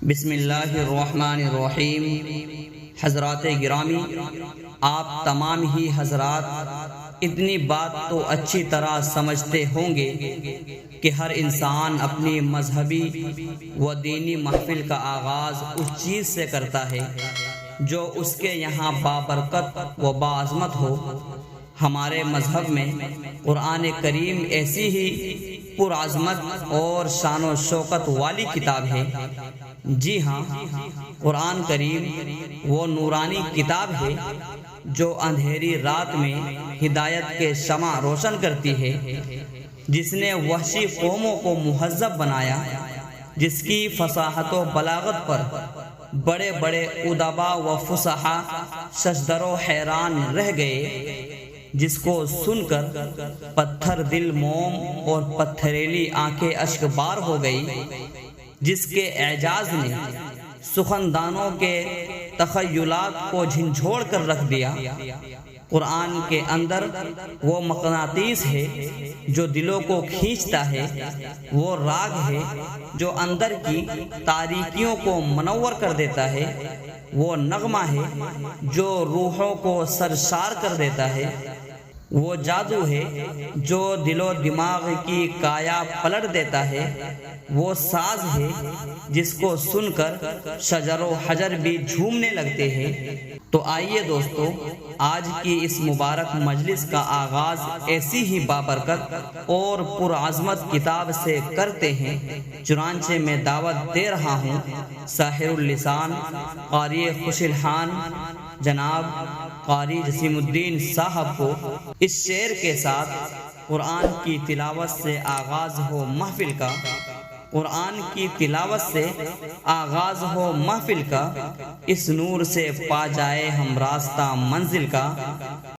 بسم اللہ الرحمن الرحیم۔ حضرات گرامی، آپ تمام ہی حضرات اتنی بات تو اچھی طرح سمجھتے ہوں گے کہ ہر انسان اپنی مذہبی و دینی محفل کا آغاز اس چیز سے کرتا ہے جو اس کے یہاں بابرکت و باعظمت ہو۔ ہمارے مذہب میں قرآن کریم ایسی ہی پرعظمت اور شان و شوکت والی کتاب ہے۔ جی ہاں، قرآن کریم وہ نورانی کتاب ہے جو اندھیری رات میں ہدایت کے شمع روشن کرتی ہے، جس نے وحشی قوموں کو مہذب بنایا، جس کی فصاحت و بلاغت پر بڑے بڑے ادبا و فصحا ششدر و حیران رہ گئے، جس کو سن کر پتھر دل موم اور پتھریلی آنکھیں اشک بار ہو گئی، جس کے اعجاز نے سخندانوں کے تخیلات کو جھنجھوڑ کر رکھ دیا۔ قرآن کے اندر وہ مقناطیس ہے جو دلوں کو کھینچتا ہے، وہ راگ ہے جو اندر کی تاریکیوں کو منور کر دیتا ہے، وہ نغمہ ہے جو روحوں کو سرشار کر دیتا ہے، وہ جادو ہے جو دل و دماغ کی کایا پلٹ دیتا ہے، وہ ساز ہے جس کو سن کر شجر و حجر بھی جھومنے لگتے ہیں۔ تو آئیے دوستو، آج کی اس مبارک مجلس کا آغاز ایسی ہی بابرکت اور پرعظمت کتاب سے کرتے ہیں۔ چنانچہ میں دعوت دے رہا ہوں ساحر اللسان قاری خوش الحان جناب قاری جسیم الدین صاحب کو، اس شعر کے ساتھ قرآن کی تلاوت سے آغاز ہو محفل کا، قرآن کی تلاوت سے آغاز ہو محفل کا، اس نور سے پا جائے ہم راستہ منزل کا۔